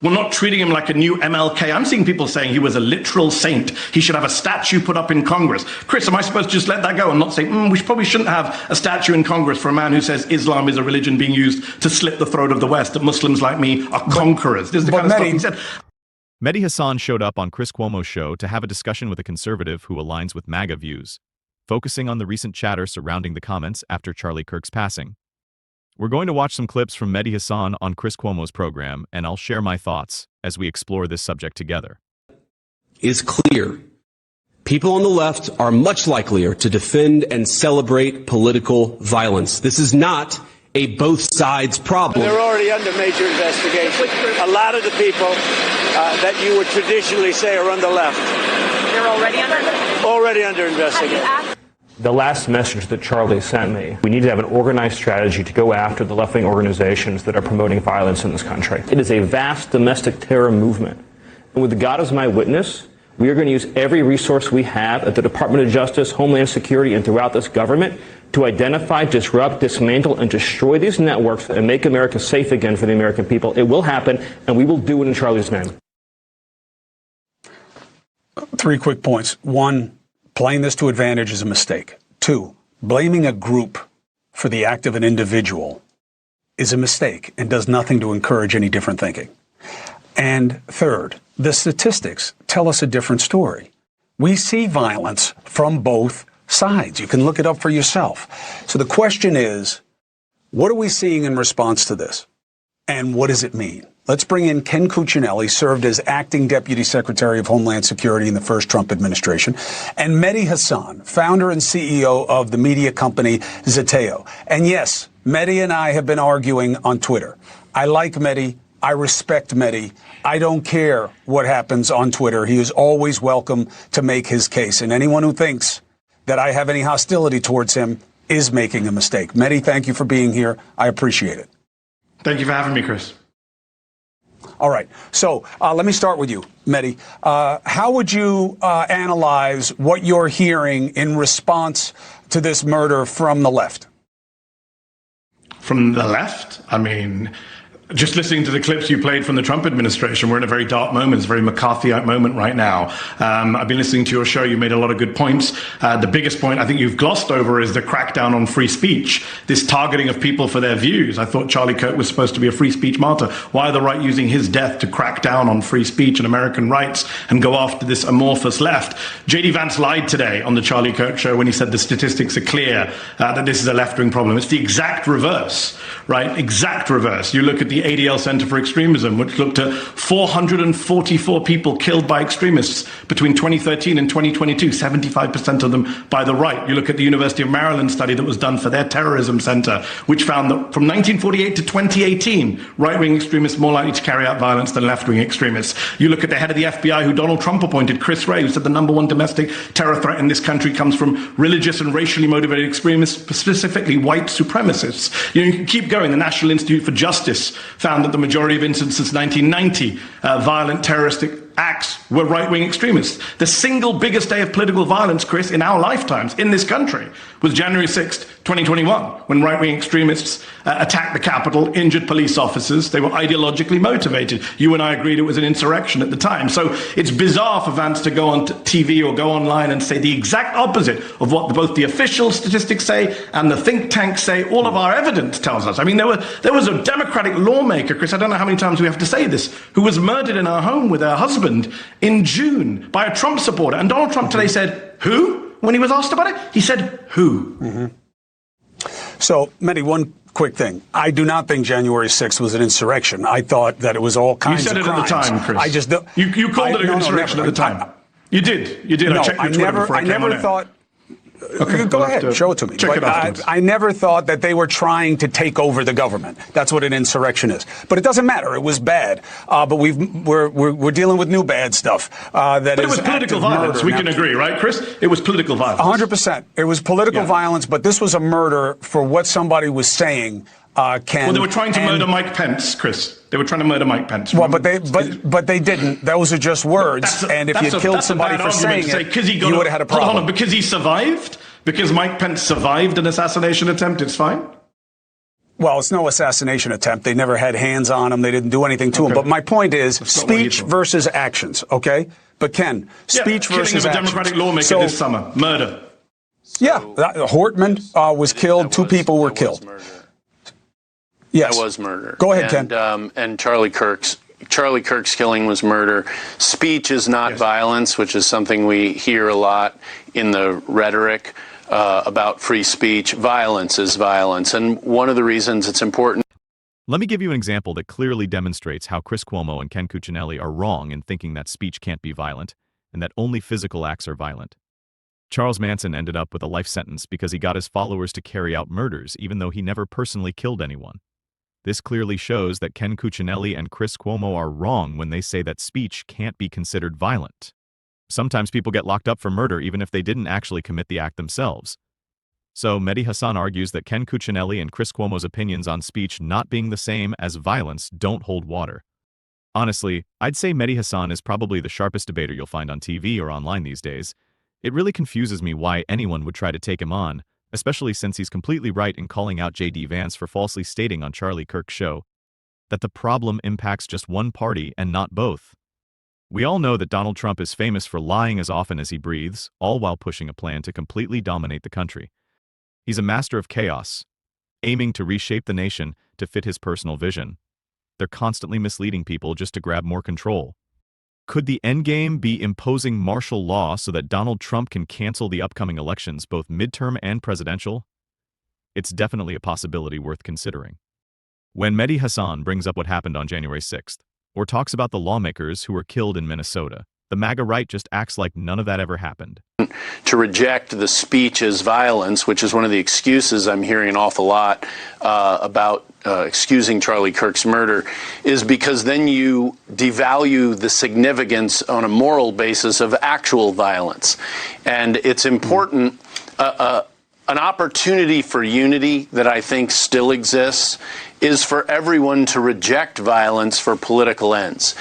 We're not treating him like a new MLK. I'm seeing people saying he was a literal saint. He should have a statue put up in Congress. Chris, am I supposed to just let that go and not say, we probably shouldn't have a statue in Congress for a man who says Islam is a religion being used to slit the throat of the West, that Muslims like me are conquerors? This is the kind of stuff he said. Mehdi Hasan showed up on Chris Cuomo's show to have a discussion with a conservative who aligns with MAGA views, focusing on the recent chatter surrounding the comments after Charlie Kirk's passing. We're going to watch some clips from Mehdi Hasan on Chris Cuomo's program, and I'll share my thoughts as we explore this subject together. Is clear. People on the left are much likelier to defend and celebrate political violence. This is not a both sides problem. They're already under major investigation. A lot of the people that you would traditionally say are on the left. They're already under investigation. The last message that Charlie sent me, we need to have an organized strategy to go after the left-wing organizations that are promoting violence in this country. It is a vast domestic terror movement. And with God as my witness, we are going to use every resource we have at the Department of Justice, Homeland Security, and throughout this government to identify, disrupt, dismantle, and destroy these networks and make America safe again for the American people. It will happen, and we will do it in Charlie's name. 3 quick points. 1, playing this to advantage is a mistake. 2, blaming a group for the act of an individual is a mistake and does nothing to encourage any different thinking. And 3rd, the statistics tell us a different story. We see violence from both sides. You can look it up for yourself. So the question is, what are we seeing in response to this? And what does it mean? Let's bring in Ken Cuccinelli, served as acting Deputy Secretary of Homeland Security in the first Trump administration, and Mehdi Hasan, founder and CEO of the media company Zeteo. And yes, Mehdi and I have been arguing on Twitter. I like Mehdi. I respect Mehdi. I don't care what happens on Twitter. He is always welcome to make his case. And anyone who thinks that I have any hostility towards him is making a mistake. Mehdi, thank you for being here. I appreciate it. Thank you for having me, Chris. All right. So let me start with you, Mehdi. How would you analyze what you're hearing in response to this murder from the left? From the left? I mean, just listening to the clips you played from the Trump administration, we're in a very dark moment. It's a very McCarthyite moment right now. I've been listening to your show. You made a lot of good points. The biggest point I think you've glossed over is the crackdown on free speech, this targeting of people for their views. I thought Charlie Kirk was supposed to be a free speech martyr. Why are the right using his death to crack down on free speech and American rights and go after this amorphous left? J.D. Vance lied today on the Charlie Kirk show when he said the statistics are clear that this is a left-wing problem. It's the exact reverse, right? Exact reverse. You look at the ADL Center for Extremism, which looked at 444 people killed by extremists between 2013 and 2022, 75% of them by the right. You look at the University of Maryland study that was done for their terrorism center, which found that from 1948 to 2018, right-wing extremists more likely to carry out violence than left-wing extremists. You look at the head of the FBI, who Donald Trump appointed, Chris Wray, who said the #1 domestic terror threat in this country comes from religious and racially motivated extremists, specifically white supremacists. You can keep going. The National Institute for Justice found that the majority of incidents since 1990, violent terroristic acts were right-wing extremists. The single biggest day of political violence, Chris, in our lifetimes in this country was January 6th, 2021, when right-wing extremists attacked the Capitol, injured police officers. They were ideologically motivated. You and I agreed it was an insurrection at the time. So it's bizarre for Vance to go on TV or go online and say the exact opposite of what both the official statistics say and the think tanks say. All of our evidence tells us. I mean, there was a Democratic lawmaker, Chris, I don't know how many times we have to say this, who was murdered in her home with her husband in June by a Trump supporter. And Donald Trump today said, who? When he was asked about it, he said, who? Mm-hmm. So, Mehdi, one quick thing. I do not think January 6th was an insurrection. I thought that it was all kinds of crimes. You said it at the time, Chris. I just don't. You called it an insurrection at the time. You did. You did. No, I checked your Twitter before I came on never thought. Okay, go ahead, show it to me. Check it afterwards. I never thought that they were trying to take over the government. That's what an insurrection is. But it doesn't matter. It was bad. But we're dealing with new bad stuff. But it was political violence. We can agree, right, Chris? It was political violence. 100%. It was political violence, but this was a murder for what somebody was saying. Well, they were trying to murder Mike Pence, Chris. They were trying to murder Mike Pence. Well, but they didn't. Those are just words. And if you killed somebody for saying it, you would have had a problem. Hold on, because he survived? Because Mike Pence survived an assassination attempt, it's fine? Well, it's no assassination attempt. They never had hands on him. They didn't do anything to him. But my point is speech versus actions, okay? But Ken, speech versus actions. Killing of a Democratic lawmaker this summer. Murder. Yeah, Hortman was killed. Two people were killed. Yes. That was murder. Go ahead, Ken. And Charlie Kirk's killing was murder. Speech is not violence, which is something we hear a lot in the rhetoric about free speech. Violence is violence. And one of the reasons it's important. Let me give you an example that clearly demonstrates how Chris Cuomo and Ken Cuccinelli are wrong in thinking that speech can't be violent and that only physical acts are violent. Charles Manson ended up with a life sentence because he got his followers to carry out murders even though he never personally killed anyone. This clearly shows that Ken Cuccinelli and Chris Cuomo are wrong when they say that speech can't be considered violent. Sometimes people get locked up for murder even if they didn't actually commit the act themselves. So Mehdi Hasan argues that Ken Cuccinelli and Chris Cuomo's opinions on speech not being the same as violence don't hold water. Honestly, I'd say Mehdi Hasan is probably the sharpest debater you'll find on TV or online these days. It really confuses me why anyone would try to take him on, especially since he's completely right in calling out J.D. Vance for falsely stating on Charlie Kirk's show that the problem impacts just one party and not both. We all know that Donald Trump is famous for lying as often as he breathes, all while pushing a plan to completely dominate the country. He's a master of chaos, aiming to reshape the nation to fit his personal vision. They're constantly misleading people just to grab more control. Could the endgame be imposing martial law so that Donald Trump can cancel the upcoming elections, both midterm and presidential? It's definitely a possibility worth considering. When Mehdi Hasan brings up what happened on January 6th, or talks about the lawmakers who were killed in Minnesota, the MAGA right just acts like none of that ever happened. To reject the speech as violence, which is one of the excuses I'm hearing an awful lot about excusing Charlie Kirk's murder, is because then you devalue the significance on a moral basis of actual violence. And it's important, an opportunity for unity that I think still exists is for everyone to reject violence for political ends.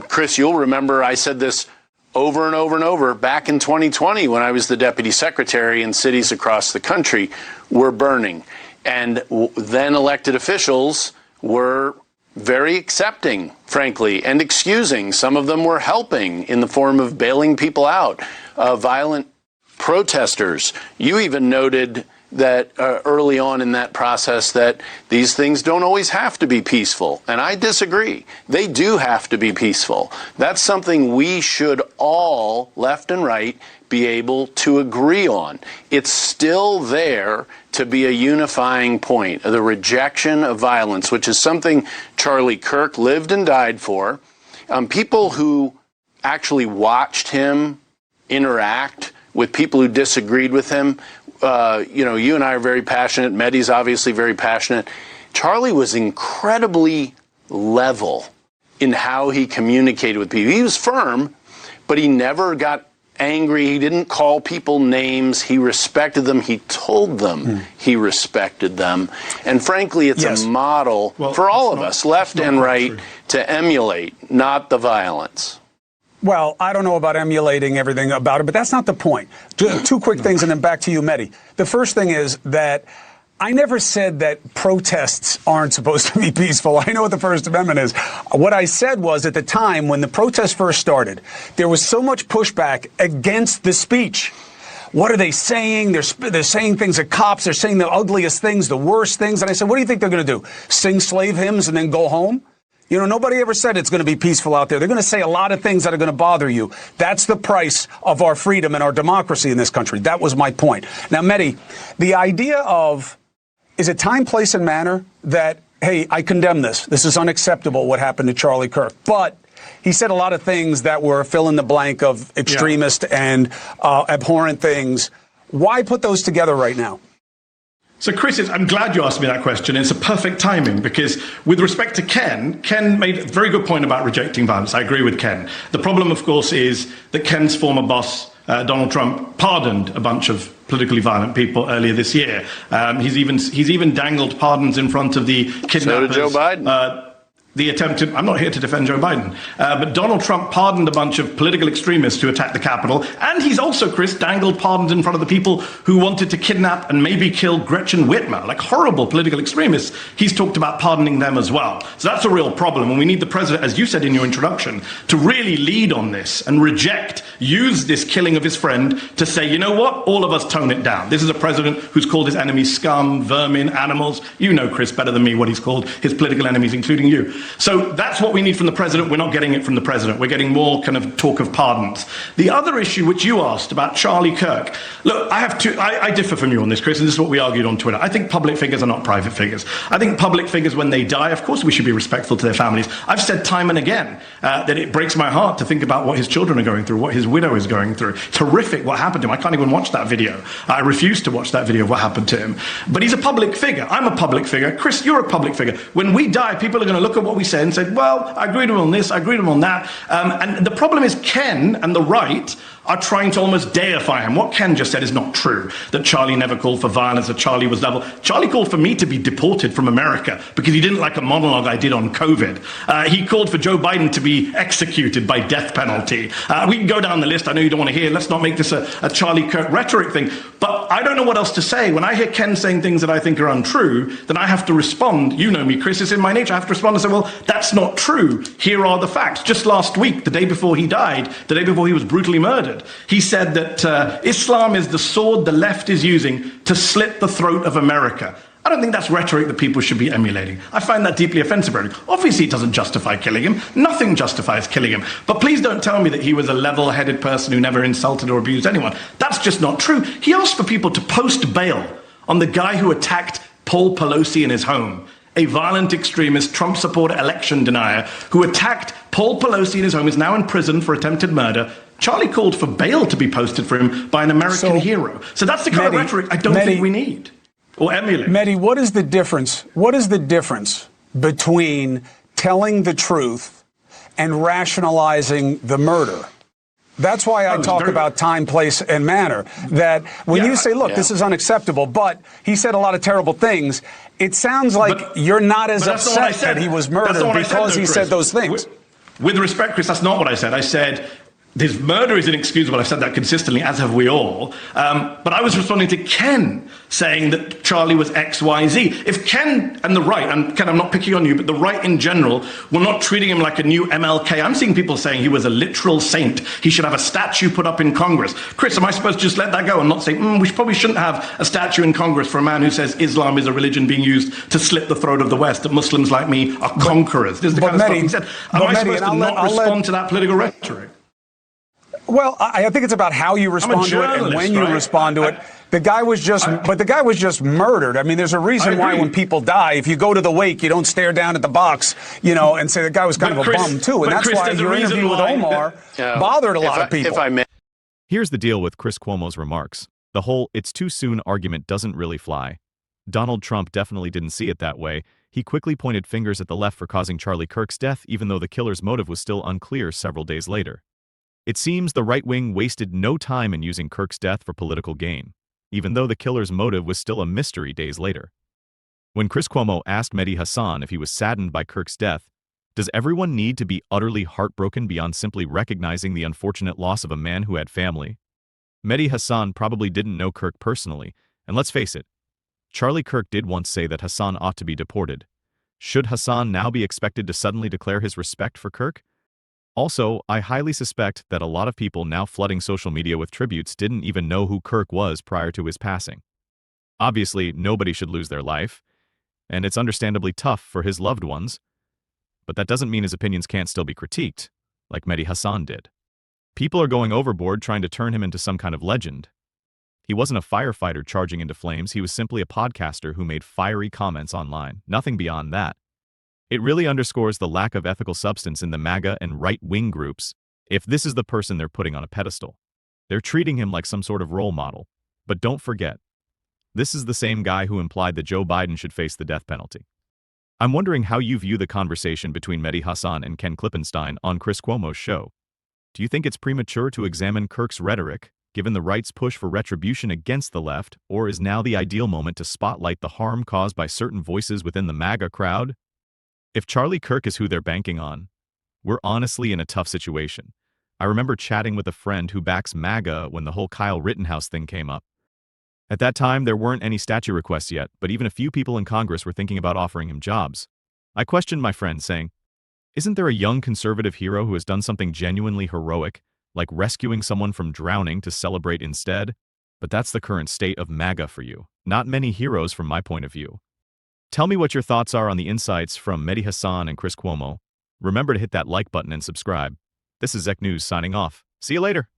Chris, you'll remember I said this over and over and over back in 2020 when I was the deputy secretary and cities across the country were burning. And then elected officials were very accepting, frankly, and excusing. Some of them were helping in the form of bailing people out, violent protesters. You even noted that early on in that process that these things don't always have to be peaceful. And I disagree. They do have to be peaceful. That's something we should all, left and right, be able to agree on. It's still there to be a unifying point, the rejection of violence, which is something Charlie Kirk lived and died for. People who actually watched him interact with people who disagreed with him, you and I are very passionate. Mehdi's obviously very passionate. Charlie was incredibly level in how he communicated with people. He was firm, but he never got angry. He didn't call people names. He respected them. He told them he respected them. And frankly, it's a model for all of us, left and right, to emulate, not the violence. Well, I don't know about emulating everything about it, but that's not the point. Two quick things, and then back to you, Mehdi. The first thing is that I never said that protests aren't supposed to be peaceful. I know what the First Amendment is. What I said was at the time when the protests first started, there was so much pushback against the speech. What are they saying? They're saying things at cops. They're saying the ugliest things, the worst things. And I said, what do you think they're going to do? Sing slave hymns and then go home? You know, nobody ever said it's going to be peaceful out there. They're going to say a lot of things that are going to bother you. That's the price of our freedom and our democracy in this country. That was my point. Now, Mehdi, the idea of, is it time, place, and manner that, hey, I condemn this. This is unacceptable, what happened to Charlie Kirk. But he said a lot of things that were fill in the blank of extremist and abhorrent things. Why put those together right now? So, Chris, I'm glad you asked me that question. It's a perfect timing because with respect to Ken made a very good point about rejecting violence. I agree with Ken. The problem, of course, is that Ken's former boss, Donald Trump, pardoned a bunch of politically violent people earlier this year. He's even dangled pardons in front of the kidnappers. So did Joe Biden. the attempted, I'm not here to defend Joe Biden, but Donald Trump pardoned a bunch of political extremists who attacked the Capitol, and he's also, Chris, dangled pardons in front of the people who wanted to kidnap and maybe kill Gretchen Whitmer, like horrible political extremists. He's talked about pardoning them as well. So that's a real problem, and we need the president, as you said in your introduction, to really lead on this and use this killing of his friend to say, you know what, all of us tone it down. This is a president who's called his enemies scum, vermin, animals. You know, Chris, better than me what he's called his political enemies, including you. So that's what we need from the president. We're not getting it from the president. We're getting more kind of talk of pardons. The other issue which you asked about Charlie Kirk, look, I differ from you on this, Chris, and this is what we argued on Twitter. I think public figures are not private figures. I think public figures, when they die, of course we should be respectful to their families. I've said time and again that it breaks my heart to think about what his children are going through, what his widow is going through. It's horrific what happened to him. I can't even watch that video. I refuse to watch that video of what happened to him. But he's a public figure. I'm a public figure. Chris, you're a public figure. When we die, people are going to look at what we said and say, well, I agreed with him on this, I agreed with him on that. And the problem is Ken and the right are trying to almost deify him. What Ken just said is not true, that Charlie never called for violence, that Charlie was level. Charlie called for me to be deported from America because he didn't like a monologue I did on COVID. He called for Joe Biden to be executed by death penalty. We can go down the list. I know you don't want to hear. Let's not make this a Charlie Kirk rhetoric thing. But I don't know what else to say. When I hear Ken saying things that I think are untrue, then I have to respond. You know me, Chris, it's in my nature. I have to respond and say, well, that's not true. Here are the facts. Just last week, the day before he died, the day before he was brutally murdered, he said that Islam is the sword the left is using to slit the throat of America. I don't think that's rhetoric that people should be emulating. I find that deeply offensive rhetoric. Obviously, it doesn't justify killing him. Nothing justifies killing him. But please don't tell me that he was a level-headed person who never insulted or abused anyone. That's just not true. He asked for people to post bail on the guy who attacked Paul Pelosi in his home, a violent extremist, Trump supporter, election denier, who attacked Paul Pelosi in his home, is now in prison for attempted murder. Charlie called for bail to be posted for him by an American hero. So that's the kind of rhetoric I don't think we need or emulate. Mehdi, what is the difference? What is the difference between telling the truth and rationalizing the murder? That's why I talk about time, place, and manner. That when you say, look, this is unacceptable, but he said a lot of terrible things, it sounds like you're not as upset that he was murdered because he said those things. With respect, Chris, that's not what I said. I said his murder is inexcusable. I've said that consistently, as have we all. But I was responding to Ken saying that Charlie was X, Y, Z. If Ken and the right, and Ken, I'm not picking on you, but the right in general, were not treating him like a new MLK. I'm seeing people saying he was a literal saint. He should have a statue put up in Congress. Chris, am I supposed to just let that go and not say, we probably shouldn't have a statue in Congress for a man who says Islam is a religion being used to slit the throat of the West, that Muslims like me are conquerors? This is the kind of stuff he said. Am I supposed to not respond to that political rhetoric? Well, I think it's about how you respond to it and when you respond to it. The guy was just murdered. I mean, there's a reason why when people die, if you go to the wake, you don't stare down at the box, and say the guy was kind of a bum too. And that's why your interview with Omar bothered a lot of people. If I may. Here's the deal with Chris Cuomo's remarks. The whole "it's too soon" argument doesn't really fly. Donald Trump definitely didn't see it that way. He quickly pointed fingers at the left for causing Charlie Kirk's death, even though the killer's motive was still unclear several days later. It seems the right wing wasted no time in using Kirk's death for political gain, even though the killer's motive was still a mystery days later. When Chris Cuomo asked Mehdi Hasan if he was saddened by Kirk's death, does everyone need to be utterly heartbroken beyond simply recognizing the unfortunate loss of a man who had family? Mehdi Hasan probably didn't know Kirk personally, and let's face it, Charlie Kirk did once say that Hasan ought to be deported. Should Hasan now be expected to suddenly declare his respect for Kirk? Also, I highly suspect that a lot of people now flooding social media with tributes didn't even know who Kirk was prior to his passing. Obviously, nobody should lose their life, and it's understandably tough for his loved ones, but that doesn't mean his opinions can't still be critiqued, like Mehdi Hasan did. People are going overboard trying to turn him into some kind of legend. He wasn't a firefighter charging into flames, he was simply a podcaster who made fiery comments online, nothing beyond that. It really underscores the lack of ethical substance in the MAGA and right-wing groups if this is the person they're putting on a pedestal. They're treating him like some sort of role model. But don't forget, this is the same guy who implied that Joe Biden should face the death penalty. I'm wondering how you view the conversation between Mehdi Hasan and Ken Klippenstein on Chris Cuomo's show. Do you think it's premature to examine Kirk's rhetoric, given the right's push for retribution against the left, or is now the ideal moment to spotlight the harm caused by certain voices within the MAGA crowd? If Charlie Kirk is who they're banking on, we're honestly in a tough situation. I remember chatting with a friend who backs MAGA when the whole Kyle Rittenhouse thing came up. At that time, there weren't any statue requests yet, but even a few people in Congress were thinking about offering him jobs. I questioned my friend, saying, "Isn't there a young conservative hero who has done something genuinely heroic, like rescuing someone from drowning to celebrate instead?" But that's the current state of MAGA for you. Not many heroes from my point of view. Tell me what your thoughts are on the insights from Mehdi Hasan and Chris Cuomo. Remember to hit that like button and subscribe. This is Zek News signing off. See you later.